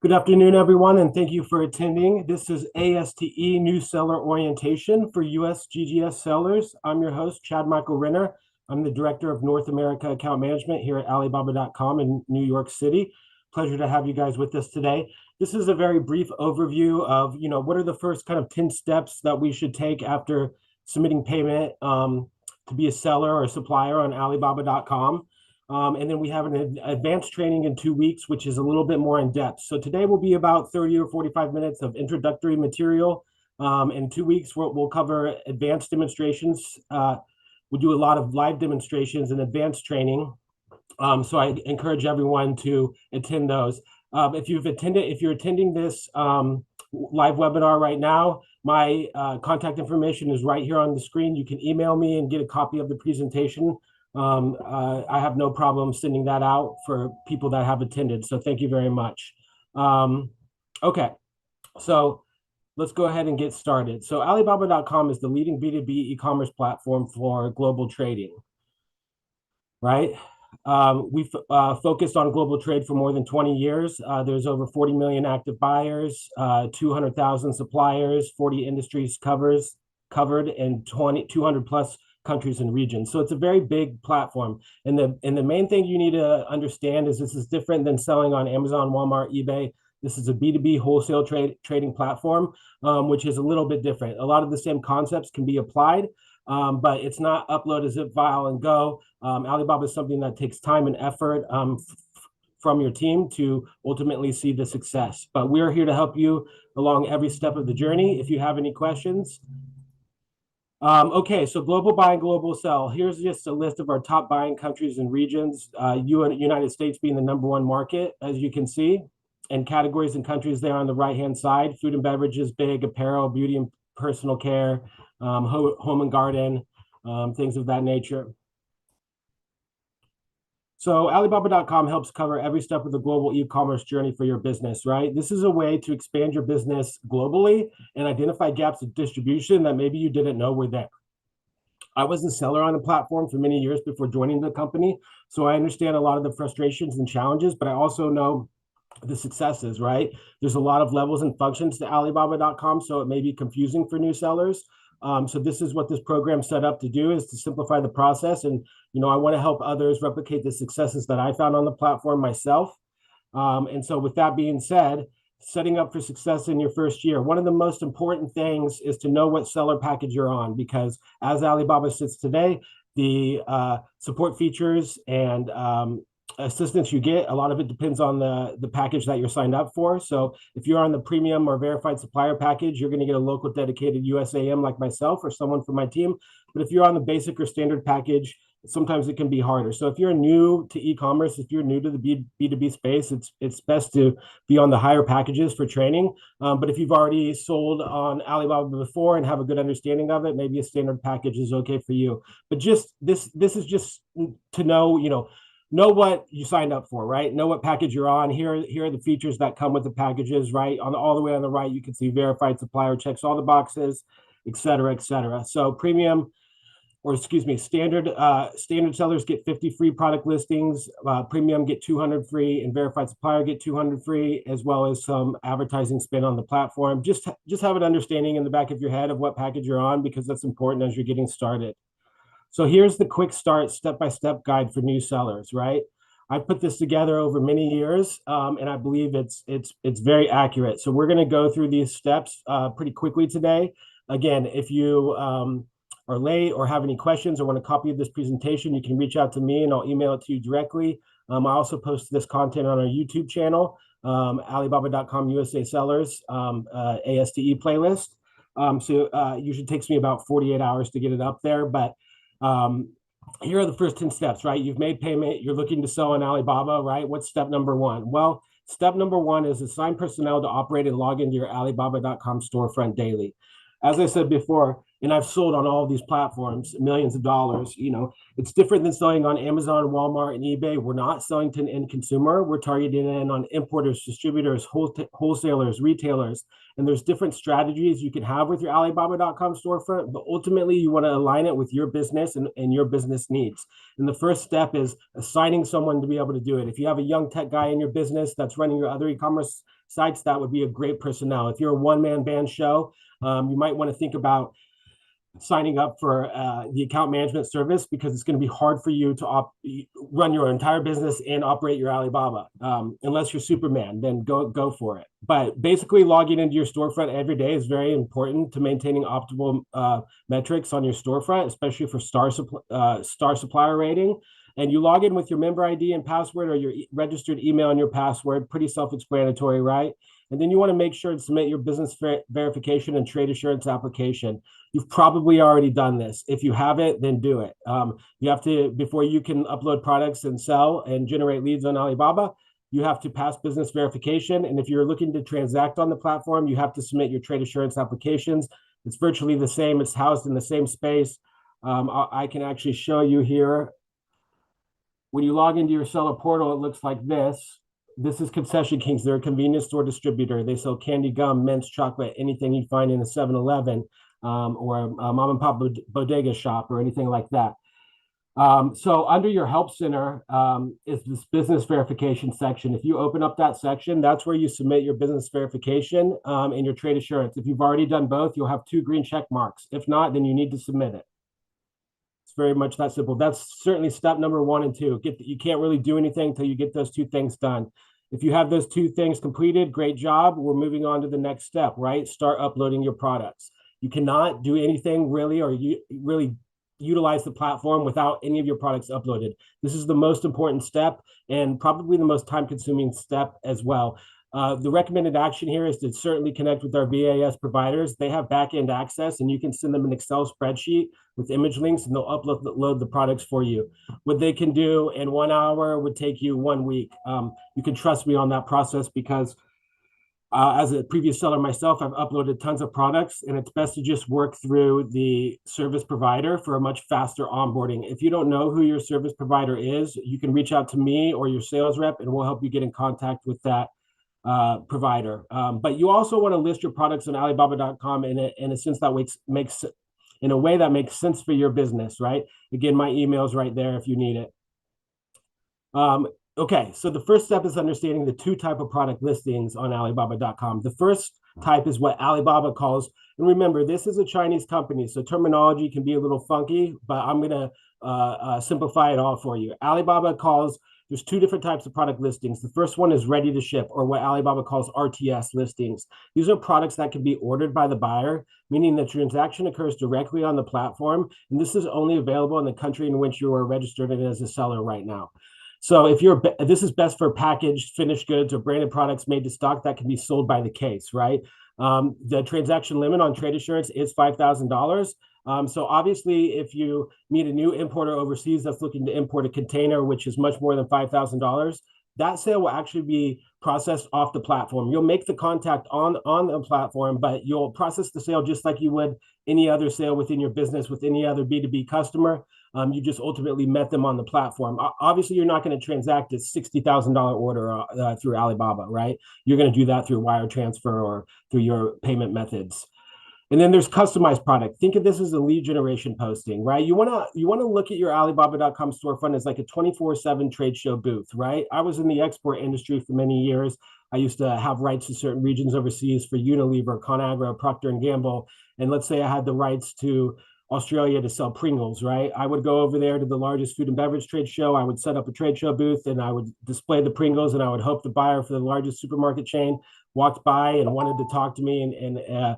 Good afternoon, everyone, and thank you for attending. This is ASTE New Seller Orientation for US GGS sellers. I'm your host, Chad Michael Renner. I'm the Director of North America Account Management here at Alibaba.com in New York City. Pleasure to have you guys with us today. This is a very brief overview of, what are the first kind of 10 steps that we should take after submitting payment to be a seller or a supplier on Alibaba.com. And then we have an advanced training in 2 weeks, which is a little bit more in depth. So today will be about 30 or 45 minutes of introductory material. In 2 weeks, we'll cover advanced demonstrations. We'll do a lot of live demonstrations and advanced training. So I encourage everyone to attend those. If you're attending this live webinar right now, my contact information is right here on the screen. You can email me and get a copy of the presentation. I have no problem sending that out for people that have attended. So thank you very much. Okay, so let's go ahead and get started. So Alibaba.com is the leading B2B e-commerce platform for global trading, right? We've focused on global trade for more than 20 years. There's over 40 million active buyers, 200,000 suppliers, 40 industries covered, and 200 plus countries and regions. So it's a very big platform. And the main thing you need to understand is this is different than selling on Amazon, Walmart, eBay. This is a B2B wholesale trading platform, which is a little bit different. A lot of the same concepts can be applied, but it's not upload a zip file and go. Alibaba is something that takes time and effort from your team to ultimately see the success. But we're here to help you along every step of the journey. If you have any questions, okay, so global buy and global sell. Here's just a list of our top buying countries and regions. United States being the #1 market, as you can see, and categories and countries there on the right-hand side: food and beverages, big, apparel, beauty and personal care, home and garden, things of that nature. So Alibaba.com helps cover every step of the global e-commerce journey for your business, right? This is a way to expand your business globally and identify gaps of distribution that maybe you didn't know were there. I was a seller on the platform for many years before joining the company, so I understand a lot of the frustrations and challenges, but I also know the successes, right? There's a lot of levels and functions to Alibaba.com, so it may be confusing for new sellers. So this is what this program set up to do, is to simplify the process. And, I want to help others replicate the successes that I found on the platform myself. And so with that being said, setting up for success in your first year, one of the most important things is to know what seller package you're on, because as Alibaba sits today, the support features and assistance you get, a lot of it depends on the package that you're signed up for. So if you're on the premium or verified supplier package, you're going to get a local dedicated USAM like myself or someone from my team. But if you're on the basic or standard package, sometimes it can be harder. So if you're new to e-commerce, if you're new to the B2B space, it's best to be on the higher packages for training. But if you've already sold on Alibaba before and have a good understanding of it, maybe a standard package is okay for you. But just this is just to know what you signed up for, right? Know what package you're on. Here are the features that come with the packages, right? All the way on the right, you can see verified supplier, checks all the boxes, et cetera, et cetera. So standard sellers get 50 free product listings, premium get 200 free, and verified supplier get 200 free, as well as some advertising spend on the platform. Just have an understanding in the back of your head of what package you're on, because that's important as you're getting started. So here's the quick start, step-by-step guide for new sellers, right? I put this together over many years, and I believe it's very accurate. So we're going to go through these steps pretty quickly today. Again, if you are late or have any questions or want a copy of this presentation, you can reach out to me and I'll email it to you directly. I also post this content on our YouTube channel, Alibaba.com USA Sellers, ASTE playlist. So it usually takes me about 48 hours to get it up there, but here are the first 10 steps, right? You've made payment, you're looking to sell on Alibaba, right? What's step number 1? Well, step number 1 is assign personnel to operate and log into your Alibaba.com storefront daily. As I said before, And I've sold on all of these platforms millions of dollars. It's different than selling on Amazon, Walmart, and eBay. We're not selling to an end consumer. We're targeting in on importers, distributors, wholesalers, retailers. And there's different strategies you can have with your Alibaba.com storefront, but ultimately you want to align it with your business and your business needs. And the first step is assigning someone to be able to do it. If you have a young tech guy in your business that's running your other e-commerce sites, that would be a great personnel. If you're a one-man band show, you might want to think about signing up for the account management service, because it's going to be hard for you to run your entire business and operate your Alibaba. Unless you're Superman, then go for it. But basically, logging into your storefront every day is very important to maintaining optimal metrics on your storefront, especially for star supplier rating. And you log in with your member ID and password, or your registered email and your password. Pretty self-explanatory, right? And then you want to make sure to submit your business verification and trade assurance application. You've probably already done this. If you haven't, then do it. You have to, before you can upload products and sell and generate leads on Alibaba, you have to pass business verification. And if you're looking to transact on the platform, you have to submit your trade assurance applications. It's virtually the same. It's housed in the same space. I can actually show you here. When you log into your seller portal, it looks like this. This is Concession Kings. They're a convenience store distributor. They sell candy, gum, mints, chocolate, anything you'd find in a 7-Eleven or a mom and pop bodega shop or anything like that. So under your help center is this business verification section. If you open up that section, that's where you submit your business verification and your trade assurance. If you've already done both, you'll have 2 green check marks. If not, then you need to submit it. It's very much that simple. That's certainly step number 1 and 2. You can't really do anything until you get those 2 things done. If you have those 2 things completed, great job. We're moving on to the next step, right? Start uploading your products. You cannot do anything really, or you really utilize the platform without any of your products uploaded. This is the most important step and probably the most time-consuming step as well. The recommended action here is to certainly connect with our VAS providers. They have back-end access, and you can send them an Excel spreadsheet with image links, and they'll upload the products for you. What they can do in 1 hour would take you 1 week. You can trust me on that process, because as a previous seller myself, I've uploaded tons of products, and it's best to just work through the service provider for a much faster onboarding. If you don't know who your service provider is, you can reach out to me or your sales rep, and we'll help you get in contact with that provider. But you also want to list your products on Alibaba.com in a sense that makes in a way that makes sense for your business, right? Again, my email is right there if you need it. Okay, so the first step is understanding the 2 type of product listings on Alibaba.com. The first type is what Alibaba calls, and remember, this is a Chinese company, so terminology can be a little funky, but I'm going to simplify it all for you. Alibaba calls, there's 2 different types of product listings. The first one is ready to ship, or what Alibaba calls RTS listings. These are products that can be ordered by the buyer, meaning the transaction occurs directly on the platform, and this is only available in the country in which you are registered as a seller right now. So this is best for packaged finished goods or branded products made to stock that can be sold by the case, right? The transaction limit on trade assurance is $5,000. So obviously, if you meet a new importer overseas that's looking to import a container, which is much more than $5,000, that sale will actually be processed off the platform. You'll make the contact on the platform, but you'll process the sale just like you would any other sale within your business with any other B2B customer. You just ultimately met them on the platform. Obviously, you're not going to transact a $60,000 order through Alibaba, right? You're going to do that through wire transfer or through your payment methods. And then there's customized product. Think of this as a lead generation posting, right? You want to look at your Alibaba.com storefront as like a 24/7 trade show booth, right? I was in the export industry for many years. I used to have rights to certain regions overseas for Unilever, ConAgra, Procter & Gamble. And let's say I had the rights to Australia to sell Pringles, right? I would go over there to the largest food and beverage trade show. I would set up a trade show booth, and I would display the Pringles, and I would hope the buyer for the largest supermarket chain walked by and wanted to talk to me and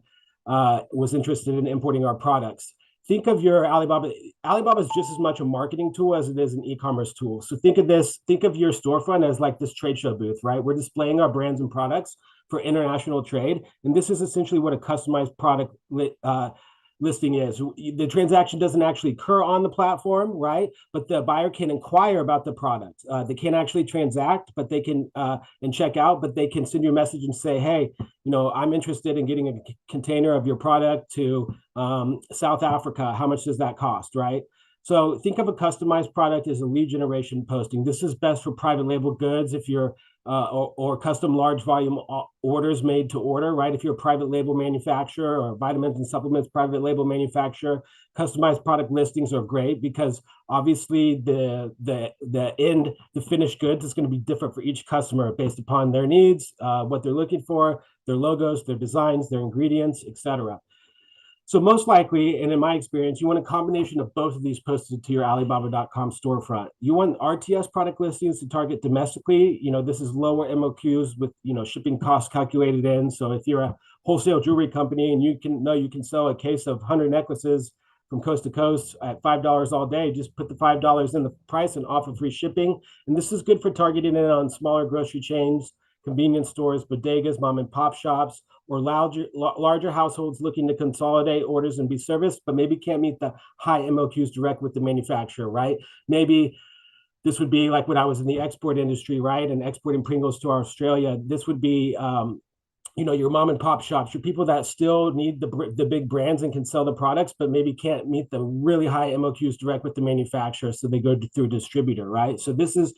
was interested in importing our products. Think of your Alibaba. Alibaba is just as much a marketing tool as it is an e-commerce tool. So think of your storefront as like this trade show booth, right? We're displaying our brands and products for international trade. And this is essentially what a customized product listing is. The transaction doesn't actually occur on the platform, right? But the buyer can inquire about the product. They can't actually transact, but they can and check out, but they can send you a message and say, hey, I'm interested in getting a container of your product to South Africa. How much does that cost, right? So think of a customized product as a lead generation posting. This is best for private label goods if you're or custom large volume orders made to order, right? If you're a private label manufacturer or vitamins and supplements private label manufacturer, customized product listings are great because obviously the finished goods is going to be different for each customer based upon their needs, what they're looking for, their logos, their designs, their ingredients, etc. So most likely, and in my experience, you want a combination of both of these posted to your Alibaba.com storefront. You want RTS product listings to target domestically. This is lower MOQs with, shipping costs calculated in. So if you're a wholesale jewelry company and you can sell a case of 100 necklaces from coast to coast at $5 all day, just put the $5 in the price and offer free shipping. And this is good for targeting it on smaller grocery chains, convenience stores, bodegas, mom and pop shops, or larger households looking to consolidate orders and be serviced, but maybe can't meet the high MOQs direct with the manufacturer, right? Maybe this would be like when I was in the export industry, right? And exporting Pringles to Australia. This would be, your mom and pop shops, your people that still need the big brands and can sell the products, but maybe can't meet the really high MOQs direct with the manufacturer. So they go through a distributor, right? So this is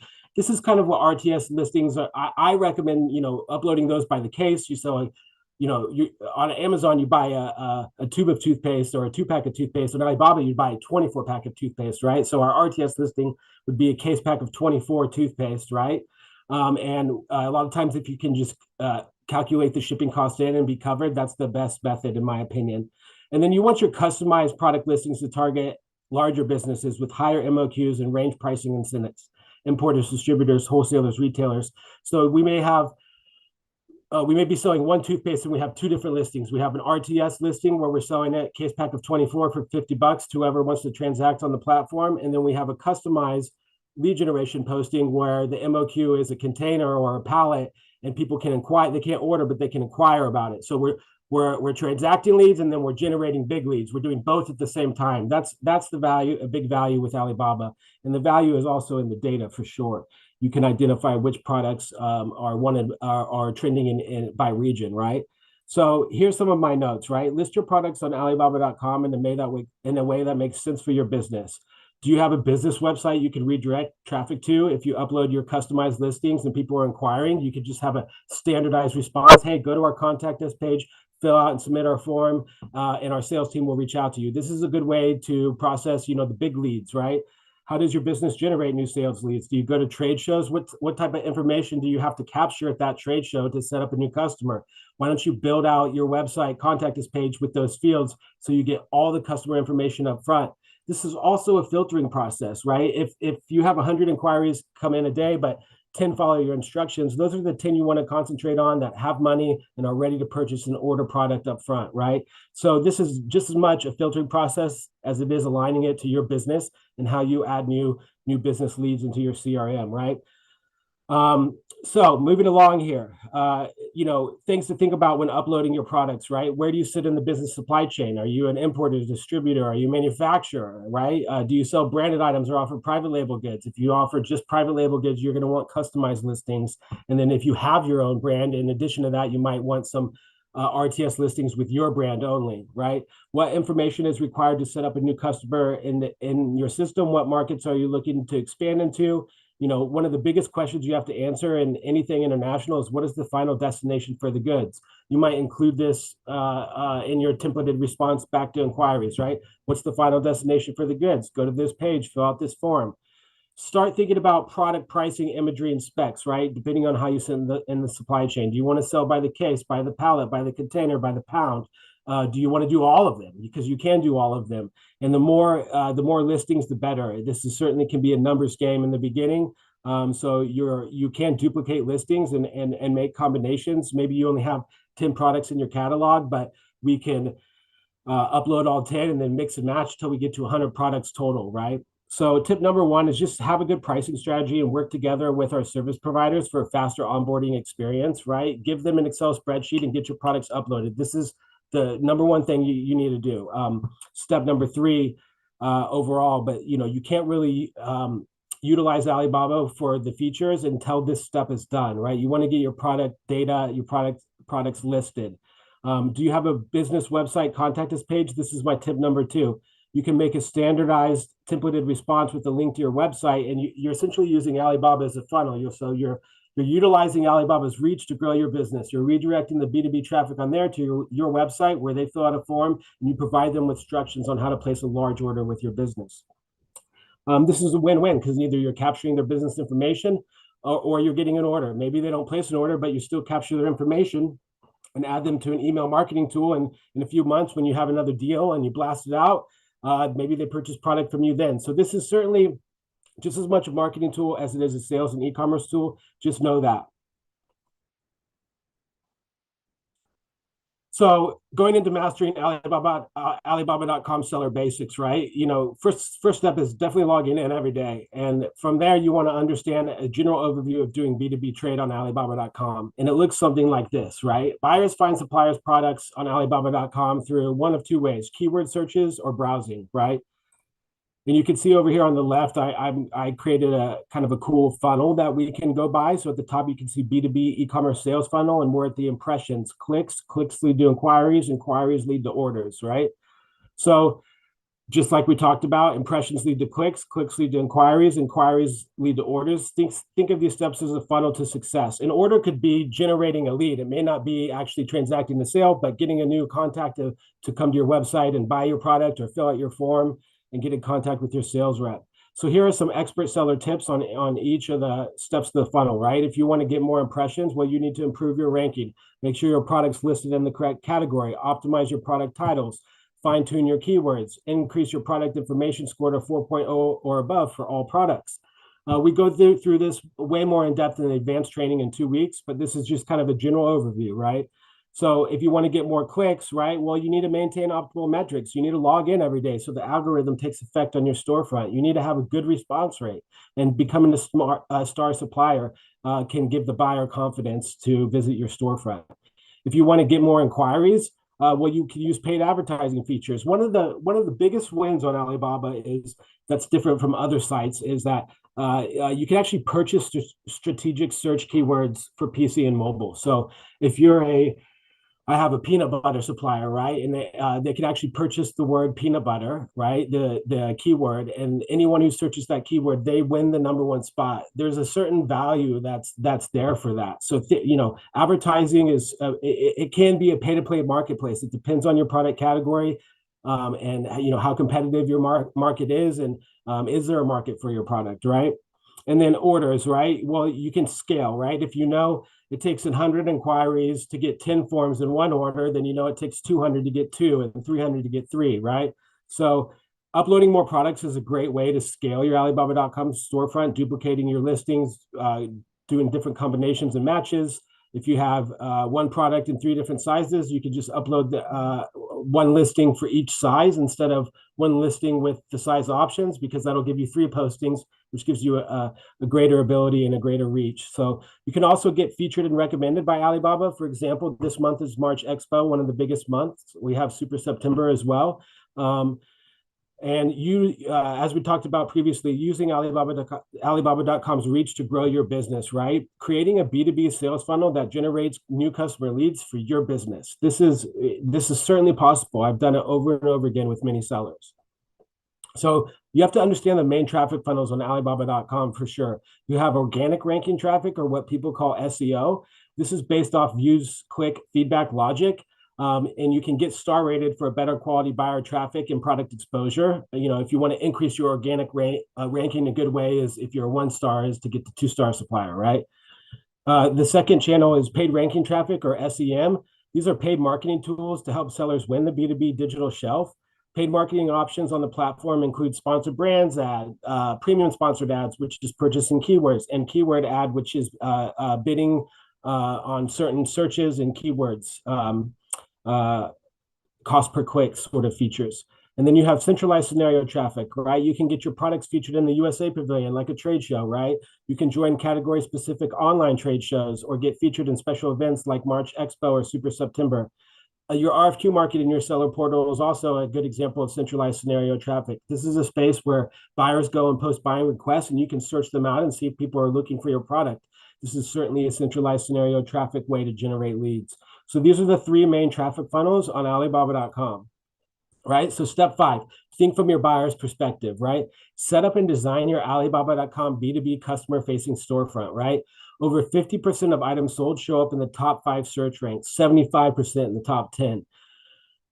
kind of what RTS listings are. I recommend, uploading those by the case. You sell you on Amazon, you buy a tube of toothpaste or a 2-pack of toothpaste. On Alibaba, you buy a 24-pack of toothpaste, right? So our RTS listing would be a case pack of 24 toothpaste, right? And a lot of times, if you can just calculate the shipping cost in and be covered, that's the best method, in my opinion. And then you want your customized product listings to target larger businesses with higher MOQs and range pricing incentives, importers, distributors, wholesalers, retailers. So we may be selling one toothpaste and we have two different listings. We have an RTS listing where we're selling a case pack of 24 for $50 to whoever wants to transact on the platform. And then we have a customized lead generation posting where the MOQ is a container or a pallet and people can inquire. They can't order, but they can inquire about it. So we're transacting leads and then we're generating big leads. We're doing both at the same time. That's the value, a big value with Alibaba. And the value is also in the data for sure. You can identify which products are wanted, are trending in by region, right? So here's some of my notes, right? List your products on Alibaba.com in a way that makes sense for your business. Do you have a business website you can redirect traffic to? If you upload your customized listings and people are inquiring, you could just have a standardized response. Hey, go to our contact us page, fill out and submit our form, and our sales team will reach out to you. This is a good way to process, the big leads, right? How does your business generate new sales leads? Do you go to trade shows? What type of information do you have to capture at that trade show to set up a new customer? Why don't you build out your website contact us page with those fields so you get all the customer information up front? This is also a filtering process, right? If you have 100 inquiries come in a day, but 10 follow your instructions, those are the 10 you want to concentrate on that have money and are ready to purchase and order product up front, right? So this is just as much a filtering process as it is aligning it to your business and how you add new business leads into your CRM, right? So moving along here, things to think about when uploading your products, right? Where do you sit in the business supply chain? Are you an importer, distributor? Are you a manufacturer, right? Do you sell branded items or offer private label goods? If you offer just private label goods, you're going to want customized listings. And then if you have your own brand, in addition to that, you might want some RTS listings with your brand only, right? What information is required to set up a new customer in your system? What markets are you looking to expand into? One of the biggest questions you have to answer in anything international is what is the final destination for the goods? You might include this in your templated response back to inquiries, right? What's the final destination for the goods? Go to this page, fill out this form. Start thinking about product pricing, imagery, and specs, right? Depending on how you sit in the supply chain. Do you want to sell by the case, by the pallet, by the container, by the pound? Do you want to do all of them? Because you can do all of them. And the more listings, the better. This is certainly can be a numbers game in the beginning. So you can duplicate listings and make combinations. Maybe you only have 10 products in your catalog, but we can upload all 10 and then mix and match till we get to 100 products total, right? So tip number one is just have a good pricing strategy and work together with our service providers for a faster onboarding experience, right? Give them an Excel spreadsheet and get your products uploaded. This is the number one thing you need to do. Step number three overall, but you can't really utilize Alibaba for the features until this step is done, right? You want to get your product data, your products listed. Do you have a business website contact us page? This is my tip number two. You can make a standardized templated response with a link to your website, and you're essentially using Alibaba as a funnel. So you're utilizing Alibaba's reach to grow your business. You're redirecting the B2B traffic on there to your website where they fill out a form and you provide them with instructions on how to place a large order with your business. This is a win-win because either you're capturing their business information or you're getting an order. Maybe they don't place an order, but you still capture their information and add them to an email marketing tool. And in a few months, when you have another deal and you blast it out, maybe they purchase product from you then. So this is certainly just as much a marketing tool as it is a sales and e-commerce tool. Just know that. So going into mastering Alibaba.com seller basics, right? First step is definitely logging in every day. And from there, you want to understand a general overview of doing B2B trade on Alibaba.com. And it looks something like this, right? Buyers find suppliers' products on Alibaba.com through one of two ways: keyword searches or browsing, right? And you can see over here on the left, I created a kind of a cool funnel that we can go by. So at the top, you can see B2B e-commerce sales funnel, and we're at the impressions. Clicks lead to inquiries lead to orders, right? So just like we talked about, impressions lead to clicks lead to inquiries lead to orders. Think of these steps as a funnel to success. An order could be generating a lead. It may not be actually transacting the sale, but getting a new contact to come to your website and buy your product or fill out your form and get in contact with your sales rep. So here are some expert seller tips on each of the steps of the funnel, right? If you want to get more impressions, well, you need to improve your ranking. Make sure your product's listed in the correct category. Optimize your product titles. Fine-tune your keywords. Increase your product information score to 4.0 or above for all products. We go through this way more in depth in advanced training in 2 weeks, but this is just kind of a general overview, right? So if you want to get more clicks, right, well, you need to maintain optimal metrics. You need to log in every day so the algorithm takes effect on your storefront. You need to have a good response rate, and becoming a star supplier can give the buyer confidence to visit your storefront. If you want to get more inquiries, well, you can use paid advertising features. One of the biggest wins on Alibaba that's different from other sites is that you can actually purchase strategic search keywords for PC and mobile. So if I have a peanut butter supplier, right? And they can actually purchase the word peanut butter, right? The keyword, and anyone who searches that keyword, they win the number one spot. There's a certain value that's there for that. So advertising is it can be a pay-to-play marketplace. It depends on your product category, and how competitive your market is, and is there a market for your product, right? And then orders, right? Well, you can scale, right? If it takes 100 inquiries to get 10 forms in one order, then it takes 200 to get 2 and 300 to get 3, right? So uploading more products is a great way to scale your Alibaba.com storefront, duplicating your listings, doing different combinations and matches. If you have one product in 3 different sizes, you can just upload one listing for each size instead of one listing with the size options, because that'll give you 3 postings, which gives you a greater ability and a greater reach. So you can also get featured and recommended by Alibaba. For example, this month is March Expo, one of the biggest months. We have Super September as well. And as we talked about previously, using Alibaba.com's reach to grow your business, right? Creating a B2B sales funnel that generates new customer leads for your business. This is certainly possible. I've done it over and over again with many sellers. So you have to understand the main traffic funnels on Alibaba.com for sure. You have organic ranking traffic, or what people call SEO. This is based off views, click, feedback logic. And you can get star rated for a better quality buyer traffic and product exposure. If you want to increase your organic ranking, a good way is, if you're a 1-star, is to get the 2-star supplier, right? The second channel is paid ranking traffic, or SEM. These are paid marketing tools to help sellers win the B2B digital shelf. Paid marketing options on the platform include sponsored brands ad, premium sponsored ads, which is purchasing keywords, and keyword ad, which is bidding on certain searches and keywords. Cost per click sort of features. And then you have centralized scenario traffic, right? You can get your products featured in the USA Pavilion, like a trade show, right? You can join category specific online trade shows, or get featured in special events like March Expo or Super September. Your RFQ market in your seller portal is also a good example of centralized scenario traffic. This is a space where buyers go and post buying requests, and you can search them out and see if people are looking for your product. This is certainly a centralized scenario traffic way to generate leads. So these are the three main traffic funnels on Alibaba.com, right? So step 5, think from your buyer's perspective, right? Set up and design your Alibaba.com B2B customer-facing storefront, right? Over 50% of items sold show up in the top 5 search ranks, 75% in the top 10.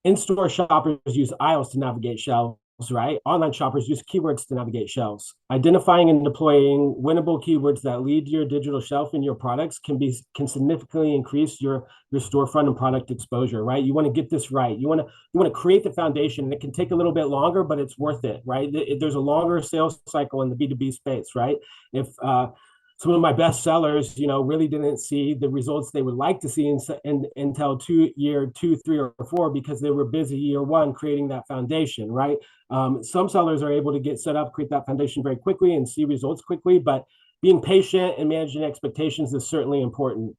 In-store shoppers use aisles to navigate shelves, right? Online shoppers use keywords to navigate shelves. Identifying and deploying winnable keywords that lead to your digital shelf and your products can significantly increase your storefront and product exposure, right? You want to get this right. You want to create the foundation, and it can take a little bit longer, but it's worth it, right? There's a longer sales cycle in the B2B space, right? If some of my best sellers, really didn't see the results they would like to see until year 2, 3, or 4, because they were busy year 1 creating that foundation, right? Some sellers are able to get set up, create that foundation very quickly and see results quickly, but being patient and managing expectations is certainly important.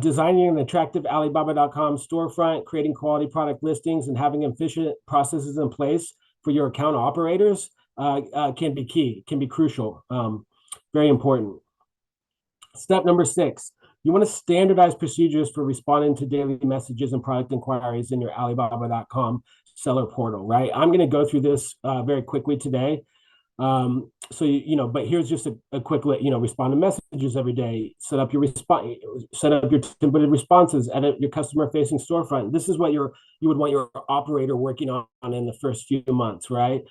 Designing an attractive Alibaba.com storefront, creating quality product listings, and having efficient processes in place for your account operators can be key, can be crucial, very important. Step number 6, you want to standardize procedures for responding to daily messages and product inquiries in your Alibaba.com seller portal, right? I'm going to go through this very quickly today. But here's just a quick, respond to messages every day, set up your templated responses, edit your customer-facing storefront. This is what you would want your operator working on in the first few months, right?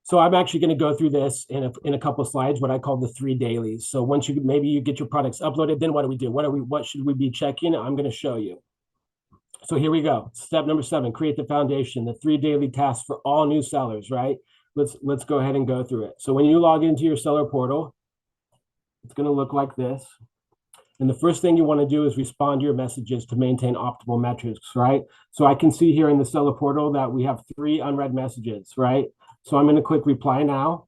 So I'm actually going to go through this in a couple of slides, what I call the 3 dailies. So once you get your products uploaded, then what do we do? What should we be checking? I'm going to show you. So here we go. Step number 7, create the foundation, the 3 daily tasks for all new sellers, right? Let's go ahead and go through it. So when you log into your seller portal, it's going to look like this. And the first thing you want to do is respond to your messages to maintain optimal metrics, right? So I can see here in the seller portal that we have 3 unread messages, right? So I'm going to click reply now.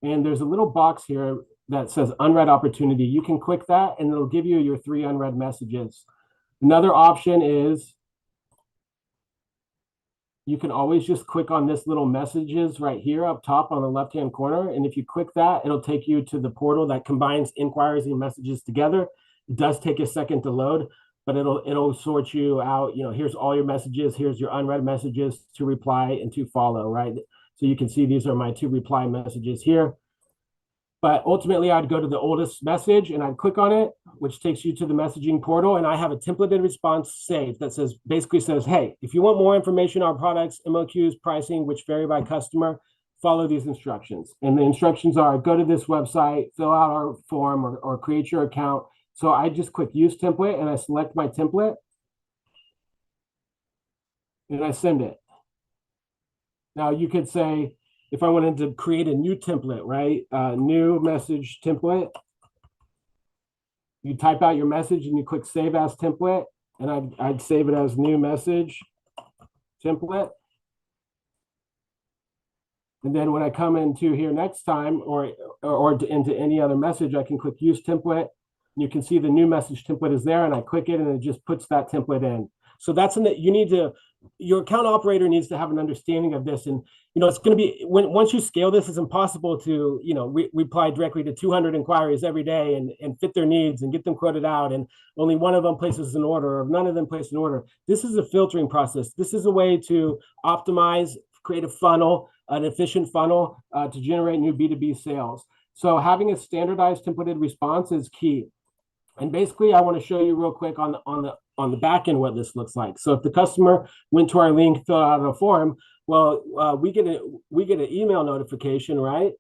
And there's a little box here that says unread opportunity. You can click that and it'll give you your 3 unread messages. Another option is you can always just click on this little messages right here up top on the left-hand corner. And if you click that, it'll take you to the portal that combines inquiries and messages together. It does take a second to load, but it'll sort you out. Here's all your messages. Here's your unread messages to reply and to follow, right? So you can see these are my 2 reply messages here. But ultimately, I'd go to the oldest message and I'd click on it, which takes you to the messaging portal. And I have a templated response saved that basically says, hey, if you want more information on products, MOQs, pricing, which vary by customer, follow these instructions. And the instructions are go to this website, fill out our form or create your account. So I just click use template and I select my template and I send it. Now you could say, if I wanted to create a new template, right? New message template. You type out your message and you click save as template, and I'd save it as new message template. And then when I come into here next time or into any other message, I can click use template. And you can see the new message template is there, and I click it and it just puts that template in. So that's your account operator needs to have an understanding of this. And, it's going to be, once you scale this, it's impossible to, reply directly to 200 inquiries every day and fit their needs and get them quoted out. And only one of them places an order or none of them place an order. This is a filtering process. This is a way to optimize, create a funnel, an efficient funnel to generate new B2B sales. So having a standardized templated response is key. And basically, I want to show you real quick on the back end what this looks like. So if the customer went to our link, filled out a form, well, we get an email notification, right?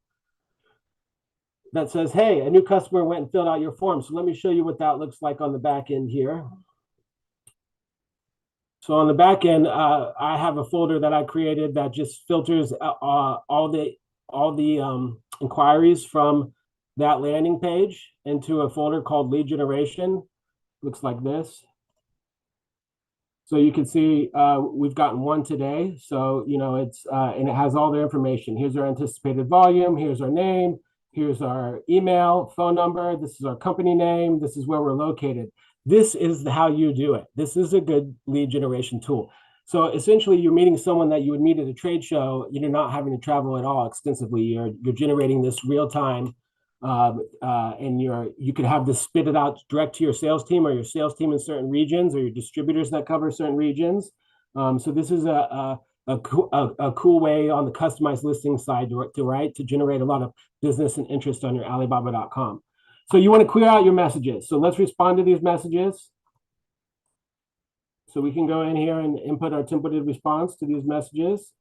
That says, hey, a new customer went and filled out your form. So let me show you what that looks like on the back end here. So on the back end, I have a folder that I created that just filters all the inquiries from that landing page into a folder called lead generation. Looks like this. So you can see we've gotten 1 today. So, it's and it has all their information. Here's our anticipated volume. Here's our name. Here's our email, phone number. This is our company name. This is where we're located. this is how you do it. This is a good lead generation tool. So essentially, you're meeting someone that you would meet at a trade show. You're not having to travel at all extensively. You're generating this real time, and you could have this spit it out direct to your sales team, or your sales team in certain regions, or your distributors that cover certain regions. So this is a cool way on the customized listing side to generate a lot of business and interest on your Alibaba.com. So you want to clear out your messages. So let's respond to these messages. So we can go in here and input our templated response to these messages.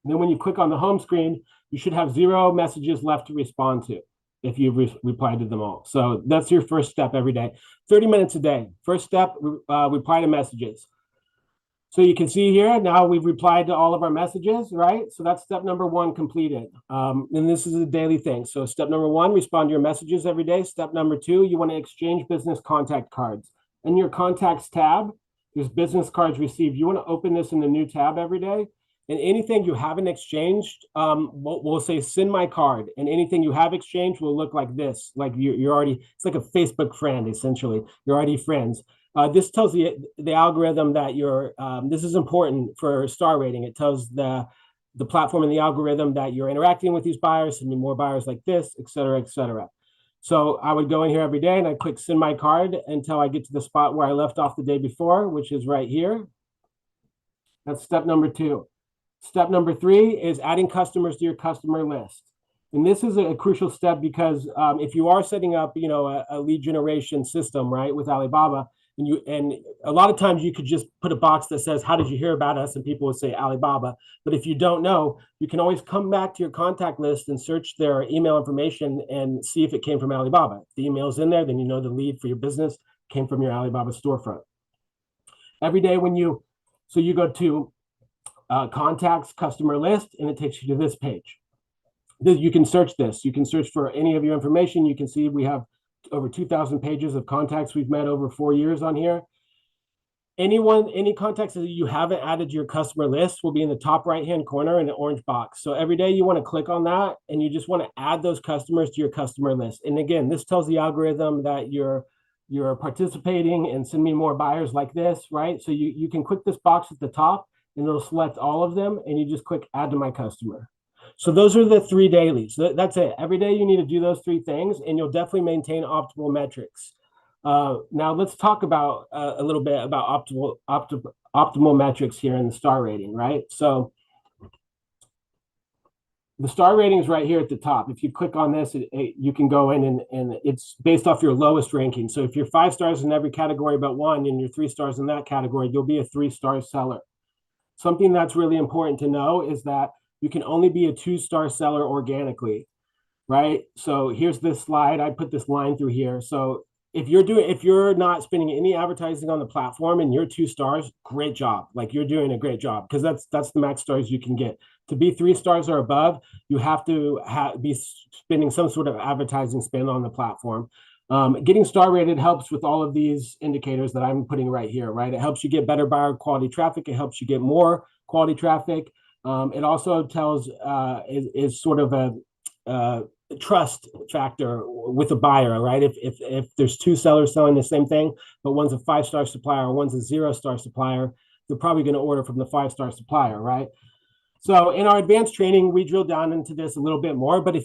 And then when you click on the home screen, you should have 0 messages left to respond to if you've replied to them all. So that's your first step every day. 30 minutes a day. First step, reply to messages. So you can see here, now we've replied to all of our messages, right? So that's step number 1 completed. And this is a daily thing. So step number 1, respond to your messages every day. Step number 2, you want to exchange business contact cards. In your contacts tab, there's business cards received. You want to open this in the new tab every day. And anything you haven't exchanged, we'll say send my card. And anything you have exchanged will look like this. Like you're already, it's like a Facebook friend, essentially. You're already friends. This tells the algorithm that this is important for star rating. It tells the platform and the algorithm that you're interacting with these buyers, sending more buyers like this, et cetera, et cetera. So I would go in here every day and I click send my card until I get to the spot where I left off the day before, which is right here. That's step number 2. Step number 3 is adding customers to your customer list. And this is a crucial step because if you are setting up, a lead generation system, right, with Alibaba, and a lot of times you could just put a box that says, how did you hear about us? And people would say Alibaba. But if you don't know, you can always come back to your contact list and search their email information and see if it came from Alibaba. If the email's in there, then you know the lead for your business came from your Alibaba storefront. Every day so you go to contacts, customer list, and it takes you to this page. You can search this. You can search for any of your information. You can see we have over 2,000 pages of contacts we've met over 4 years on here. Any contacts that you haven't added to your customer list will be in the top right-hand corner in an orange box. So every day you want to click on that and you just want to add those customers to your customer list. And again, this tells the algorithm that you're participating and send me more buyers like this, right? So you can click this box at the top and it'll select all of them and you just click add to my customer. So those are the 3 dailies. That's it. Every day you need to do those 3 things and you'll definitely maintain optimal metrics. Now let's talk about a little bit about optimal metrics here in the star rating, right? So the star rating is right here at the top. If you click on this, you can go in and it's based off your lowest ranking. So if you're 5 stars in every category but 1 and you're 3 stars in that category, you'll be a 3-star seller. Something that's really important to know is that you can only be a 2-star seller organically, right? So here's this slide. I put this line through here. So if you're not spending any advertising on the platform and you're 2 stars, great job. Like you're doing a great job because that's the max stars you can get. To be 3 stars or above, you have to be spending some sort of advertising spend on the platform. Getting star rated helps with all of these indicators that I'm putting right here, right? It helps you get better buyer quality traffic. It helps you get more quality traffic. It also tells is sort of a trust factor with a buyer, right? If there's 2 sellers selling the same thing, but one's a 5-star supplier, one's a 0-star supplier, they're probably going to order from the 5-star supplier, right? So in our advanced training, we drill down into this a little bit more. But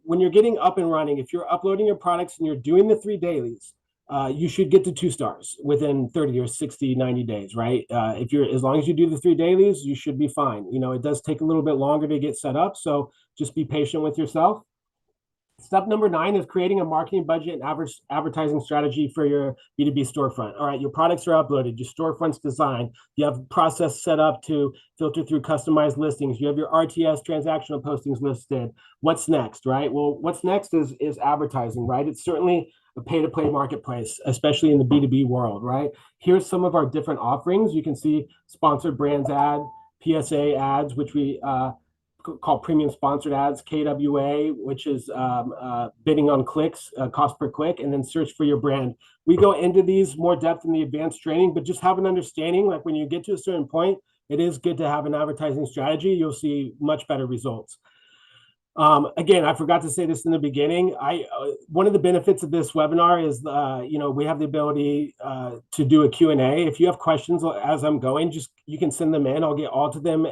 when you're getting up and running, if you're uploading your products and you're doing the 3 dailies, you should get to 2 stars within 30 or 60, 90 days, right? As long as you do the 3 dailies, you should be fine. It does take a little bit longer to get set up. So just be patient with yourself. Step number 9 is creating a marketing budget and advertising strategy for your B2B storefront. All right, your products are uploaded, your storefront's designed, you have a process set up to filter through customized listings, you have your RTS transactional postings listed. What's next, right? Well, what's next is advertising, right? It's certainly a pay-to-play marketplace, especially in the B2B world, right? Here's some of our different offerings. You can see sponsored brands ad, PSA ads, which we call premium sponsored ads, KWA, which is bidding on clicks, cost per click, and then search for your brand. We go into these more depth in the advanced training, but just have an understanding, like when you get to a certain point, it is good to have an advertising strategy. You'll see much better results. Again, I forgot to say this in the beginning. One of the benefits of this webinar is, we have the ability to do a Q&A. If you have questions as I'm going, you can send them in. I'll get all to them.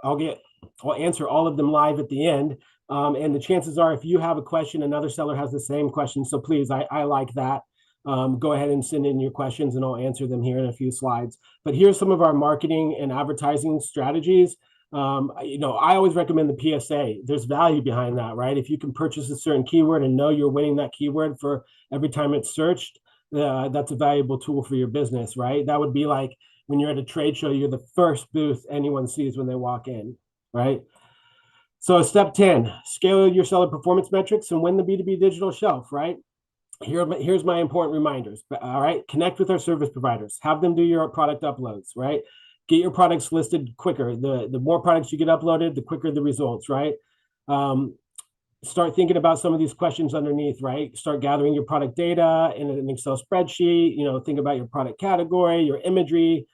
I'll answer all of them live at the end. And the chances are, if you have a question, another seller has the same question. So please, I like that. Go ahead and send in your questions, and I'll answer them here in a few slides. But here's some of our marketing and advertising strategies. I always recommend the PSA. There's value behind that, right? If you can purchase a certain keyword and know you're winning that keyword for every time it's searched, that's a valuable tool for your business, right? That would be like when you're at a trade show, you're the first booth anyone sees when they walk in, right? So step 10, scale your seller performance metrics and win the B2B digital shelf, right? Here's my important reminders, all right? Connect with our service providers. Have them do your product uploads, right? Get your products listed quicker. The more products you get uploaded, the quicker the results, right? Start thinking about some of these questions underneath, right? Start gathering your product data in an Excel spreadsheet. Think about your product category, your imagery.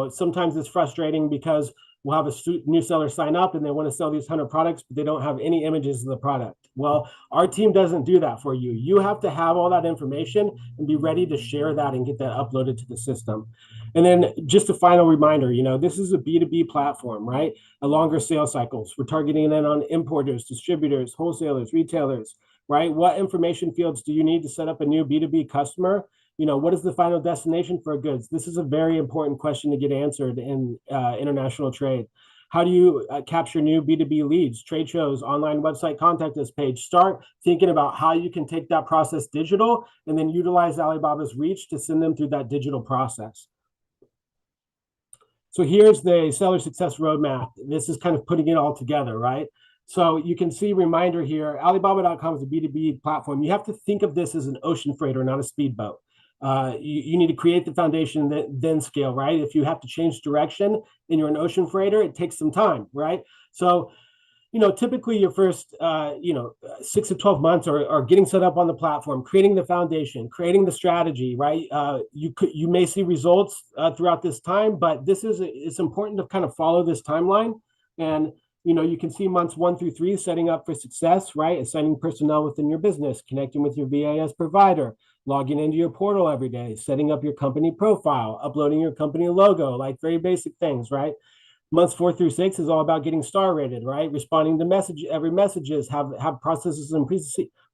Sometimes it's frustrating because we'll have a new seller sign up and they want to sell these 100 products, but they don't have any images of the product. Well, our team doesn't do that for you. You have to have all that information and be ready to share that and get that uploaded to the system. And then just a final reminder, this is a B2B platform, right? A longer sales cycles. We're targeting in on importers, distributors, wholesalers, retailers, right? What information fields do you need to set up a new B2B customer? What is the final destination for goods? This is a very important question to get answered in international trade. How do you capture new B2B leads, trade shows, online website contact us page? Start thinking about how you can take that process digital and then utilize Alibaba's reach to send them through that digital process. So here's the seller success roadmap. This is kind of putting it all together, right? So you can see reminder here, Alibaba.com is a B2B platform. You have to think of this as an ocean freighter, not a speedboat. You need to create the foundation, then scale, right? If you have to change direction and you're an ocean freighter, it takes some time, right? So, typically your first, 6 to 12 months are getting set up on the platform, creating the foundation, creating the strategy, right? You may see results throughout this time, but it's important to kind of follow this timeline. And you can see months 1 through 3 setting up for success, right? Assigning personnel within your business, connecting with your VAS provider, logging into your portal every day, setting up your company profile, uploading your company logo, like very basic things, right? Months 4 through 6 is all about getting star rated, right? Responding to every messages, have processes and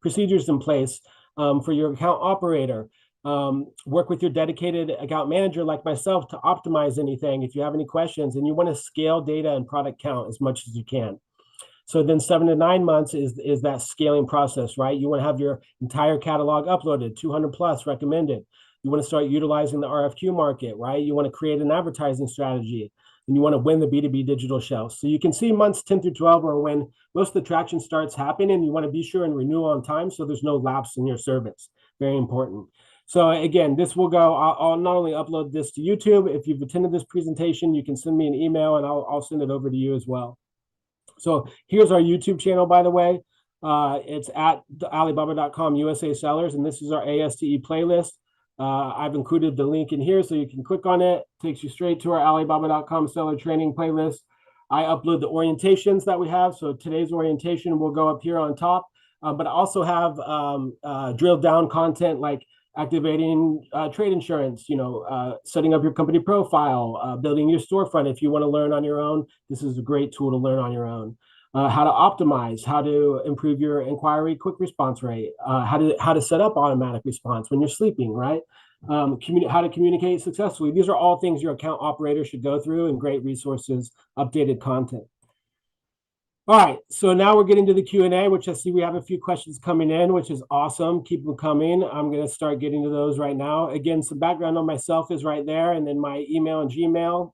procedures in place for your account operator. Work with your dedicated account manager like myself to optimize anything if you have any questions, and you want to scale data and product count as much as you can. So then 7 to 9 months is that scaling process, right? You want to have your entire catalog uploaded, 200 plus recommended. You want to start utilizing the RFQ market, right? You want to create an advertising strategy, and you want to win the B2B digital shelf. So you can see months 10 through 12 are when most of the traction starts happening, and you want to be sure and renew on time so there's no lapse in your service. Very important. So again, this will go, I'll not only upload this to YouTube, if you've attended this presentation, you can send me an email and I'll send it over to you as well. So here's our YouTube channel, by the way. It's at Alibaba.com USA Sellers, and this is our ASTE playlist. I've included the link in here so you can click on it. It takes you straight to our Alibaba.com seller training playlist. I upload the orientations that we have. So today's orientation will go up here on top, but I also have drilled down content like activating trade insurance, setting up your company profile, building your storefront. If you want to learn on your own, this is a great tool to learn on your own. How to optimize, how to improve your inquiry quick response rate, how to set up automatic response when you're sleeping, right? How to communicate successfully. These are all things your account operator should go through, and great resources, updated content. All right, so now we're getting to the Q&A, which I see we have a few questions coming in, which is awesome. Keep them coming. I'm going to start getting to those right now. Again, some background on myself is right there, and then my email and Gmail,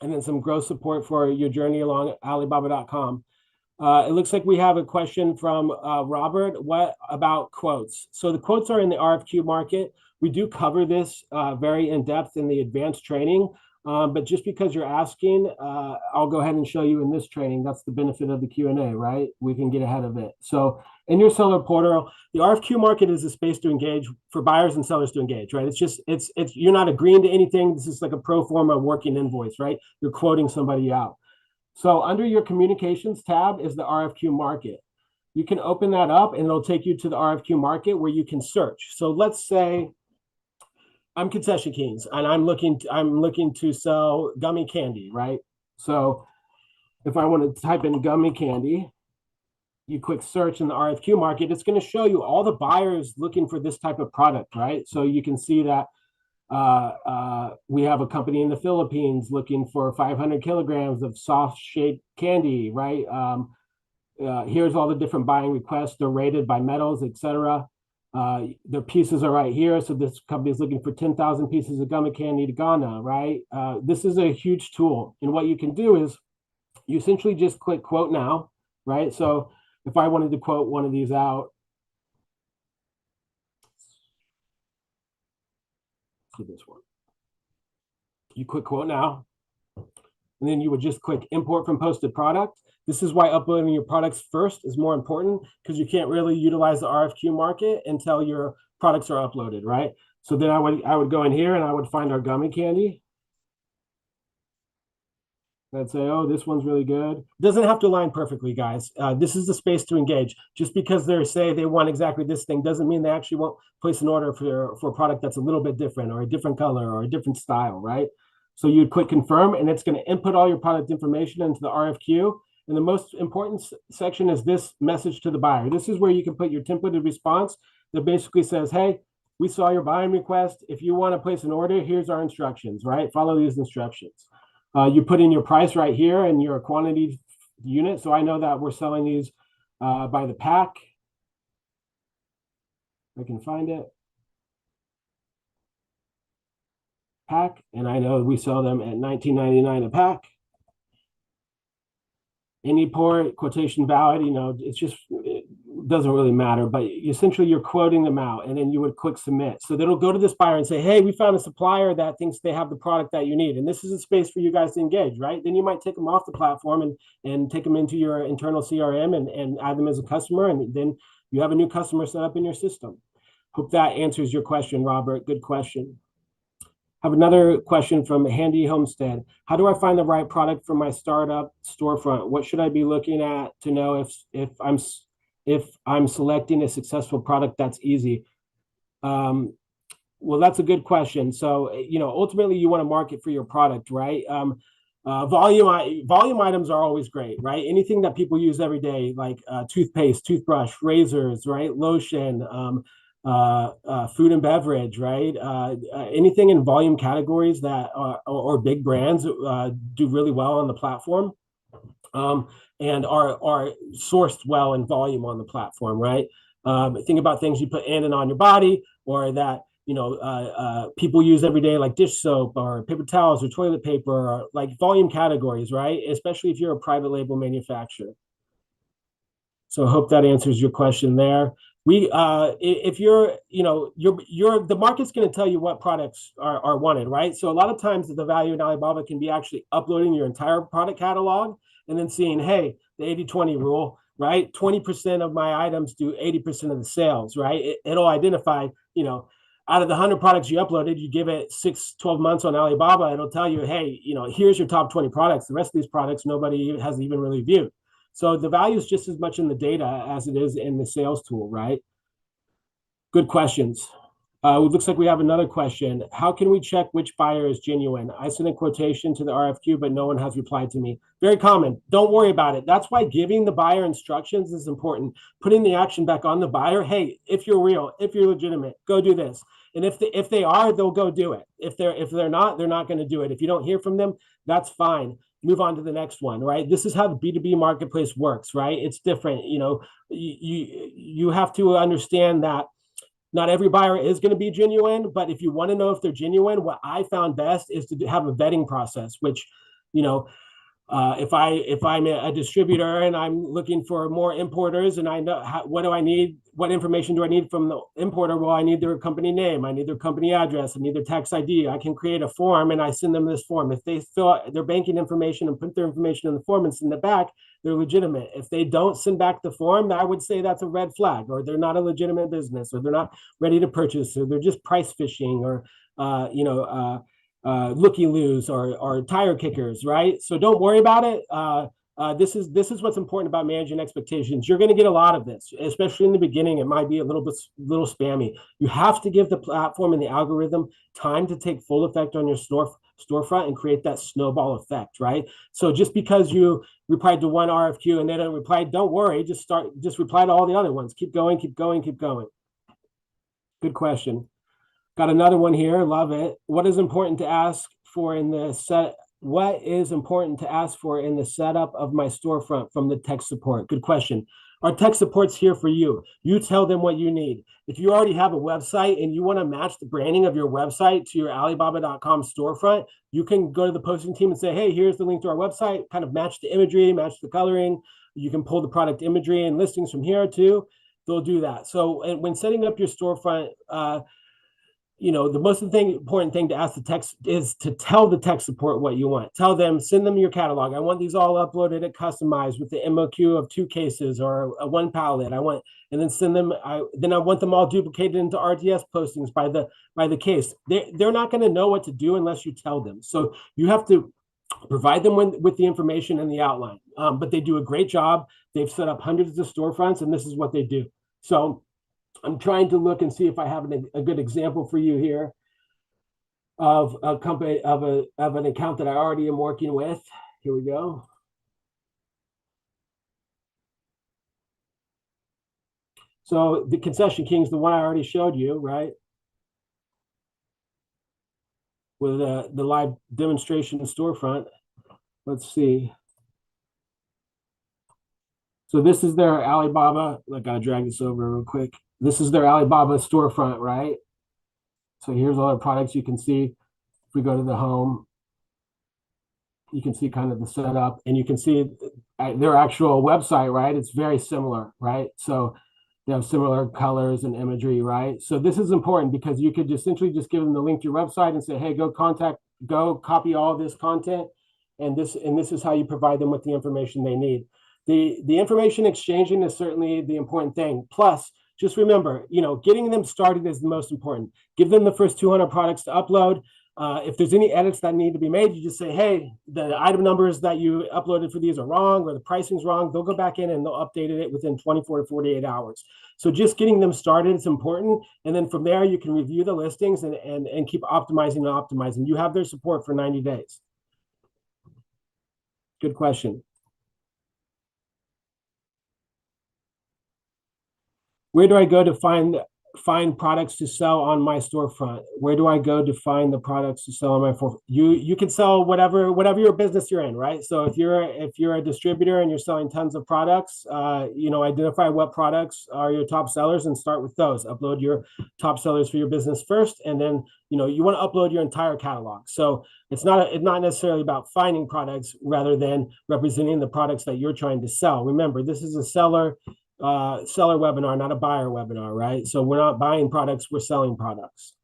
and then some growth support for your journey along Alibaba.com. It looks like we have a question from Robert. What about quotes? So the quotes are in the RFQ market. We do cover this very in depth in the advanced training. But just because you're asking, I'll go ahead and show you in this training. That's the benefit of the Q&A, right? We can get ahead of it. So in your seller portal, the RFQ market is a space to engage for buyers and sellers to engage, right? It's you're not agreeing to anything. This is like a pro forma working invoice, right? You're quoting somebody out. So under your communications tab is the RFQ market. You can open that up and it'll take you to the RFQ market where you can search. So let's say I'm Concession Kings and I'm looking to sell gummy candy, right? So if I want to type in gummy candy, you click search in the RFQ market, it's going to show you all the buyers looking for this type of product, right? So you can see that we have a company in the Philippines looking for 500 kilograms of soft shaped candy, right? Here's all the different buying requests. They're rated by metals, etc. Their pieces are right here. So this company is looking for 10,000 pieces of gummy candy to Ghana, right? This is a huge tool. And what you can do is you essentially just click quote now, right? So if I wanted to quote one of these out, to this one. You click quote now, and then you would just click import from posted product. This is why uploading your products first is more important, because you can't really utilize the RFQ market until your products are uploaded, right? So then I would go in here and I would find our gummy candy. I'd say, oh, this one's really good. Doesn't have to align perfectly, guys. This is the space to engage. Just because they say they want exactly this thing doesn't mean they actually won't place an order for a product that's a little bit different or a different color or a different style, right? So you'd click confirm, and it's going to input all your product information into the RFQ. And the most important section is this message to the buyer. This is where you can put your templated response that basically says, hey, we saw your buying request. If you want to place an order, here's our instructions, right? Follow these instructions. You put in your price right here and your quantity unit. So I know that we're selling these by the pack. I can find it. Pack. And I know we sell them at $19.99 a pack. Any port, quotation valid, it's just, it doesn't really matter, but essentially you're quoting them out, and then you would click submit. So that'll go to this buyer and say, hey, we found a supplier that thinks they have the product that you need. And this is a space for you guys to engage, right? Then you might take them off the platform and take them into your internal CRM and add them as a customer. And then you have a new customer set up in your system. Hope that answers your question, Robert. Good question. Have another question from Handy Homestead. How do I find the right product for my startup storefront? What should I be looking at to know if I'm selecting a successful product that's easy? Well, that's a good question. So, ultimately you want to market for your product, right? Volume items are always great, right? Anything that people use every day, like toothpaste, toothbrush, razors, right? Lotion, food and beverage, right? Anything in volume categories that or big brands do really well on the platform, and are sourced well in volume on the platform, right? Think about things you put in and on your body, or that people use every day, like dish soap or paper towels or toilet paper, or like volume categories, right? Especially if you're a private label manufacturer. So I hope that answers your question there. If you're, the market's going to tell you what products are wanted, right? So a lot of times the value in Alibaba can be actually uploading your entire product catalog and then seeing, hey, the 80-20 rule, right? 20% of my items do 80% of the sales, right? It'll identify, out of the 100 products you uploaded, you give it 12 months on Alibaba, it'll tell you, hey, here's your top 20 products. The rest of these products, nobody has even really viewed. So the value is just as much in the data as it is in the sales tool, right? Good questions. It looks like we have another question. How can we check which buyer is genuine? I sent a quotation to the RFQ, but no one has replied to me. Very common. Don't worry about it. That's why giving the buyer instructions is important. Putting the action back on the buyer. Hey, if you're real, if you're legitimate, go do this. And if they are, they'll go do it. If they're not, they're not going to do it. If you don't hear from them, that's fine. Move on to the next one, right? This is how the B2B marketplace works, right? It's different. You have to understand that not every buyer is going to be genuine, but if you want to know if they're genuine, what I found best is to have a vetting process, which, If I'm a distributor and I'm looking for more importers, and I know what do I need, what information do I need from the importer? Well, I need their company name, I need their company address, I need their tax ID. I can create a form and I send them this form. If they fill out their banking information and put their information in the form and send it back, they're legitimate. If they don't send back the form, I would say that's a red flag, or they're not a legitimate business, or they're not ready to purchase, or they're just price fishing, or looky-loos, or tire kickers, right? So don't worry about it. This is what's important about managing expectations. You're going to get a lot of this, especially in the beginning. It might be a little spammy. You have to give the platform and the algorithm time to take full effect on your storefront and create that snowball effect, right? So just because you replied to one RFQ and they don't reply, don't worry. Just reply to all the other ones. Keep going, keep going, keep going. Good question. Got another one here. Love it. What is important to ask for in the setup of my storefront from the tech support? Good question. Our tech support's here for you. You tell them what you need. If you already have a website and you want to match the branding of your website to your Alibaba.com storefront, you can go to the posting team and say, hey, here's the link to our website, kind of match the imagery, match the coloring. You can pull the product imagery and listings from here too. They'll do that. So when setting up your storefront, the most important thing to ask the tech is to tell the tech support what you want. Tell them, send them your catalog. I want these all uploaded and customized with the MOQ of 2 cases or a 1 pallet. And then send them. I want them all duplicated into RDS postings by the case. They're not going to know what to do unless you tell them. So you have to provide them with the information and the outline. But they do a great job. They've set up hundreds of storefronts, and this is what they do. So I'm trying to look and see if I have a good example for you here of a company, of an account that I already am working with. Here we go. So the Concession King's the one I already showed you, right? With the live demonstration storefront. Let's see. So this is their Alibaba. I gotta drag this over real quick. This is their Alibaba storefront, right? So here's all the products you can see. If we go to the home, you can see kind of the setup, and you can see their actual website, right? It's very similar, right? So they have similar colors and imagery, right? So this is important because you could essentially just give them the link to your website and say, hey, go copy all this content, and this is how you provide them with the information they need. The information exchanging is certainly the important thing. Plus, just remember, getting them started is the most important. Give them the first 200 products to upload. If there's any edits that need to be made, you just say, hey, the item numbers that you uploaded for these are wrong, or the pricing's wrong. They'll go back in and they'll update it within 24 to 48 hours. So just getting them started is important. And then from there, you can review the listings and keep optimizing and optimizing. You have their support for 90 days. Good question. Where do I go to find products to sell on my storefront? Where do I go to find the products to sell on my storefront? You can sell whatever your business you're in, right? So if you're a distributor and you're selling tons of products, identify what products are your top sellers and start with those. Upload your top sellers for your business first, and then you want to upload your entire catalog. So it's not necessarily about finding products rather than representing the products that you're trying to sell. Remember, this is a seller webinar, not a buyer webinar, right? So we're not buying products, we're selling products.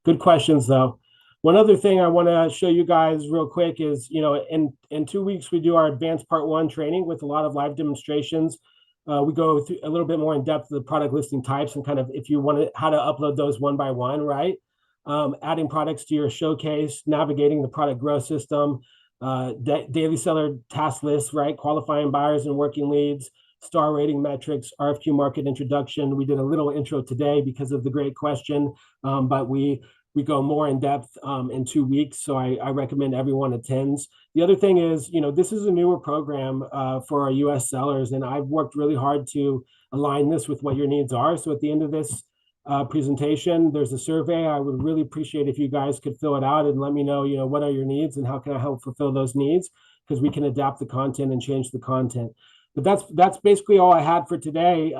Good questions, though. One other thing I want to show you guys real quick is, in 2 weeks, we do our advanced part 1 training with a lot of live demonstrations. We go through a little bit more in depth of the product listing types and kind of, if you want how to upload those one by one, right? Adding products to your showcase, navigating the product growth system, daily seller task lists, right? Qualifying buyers and working leads, star rating metrics, RFQ market introduction. We did a little intro today because of the great question, but we go more in depth in 2 weeks. So I recommend everyone attends. The other thing is, this is a newer program for our US sellers, and I've worked really hard to align this with what your needs are. So at the end of this presentation, there's a survey. I would really appreciate if you guys could fill it out and let me know, what are your needs and how can I help fulfill those needs, because we can adapt the content and change the content. But that's basically all I had for today.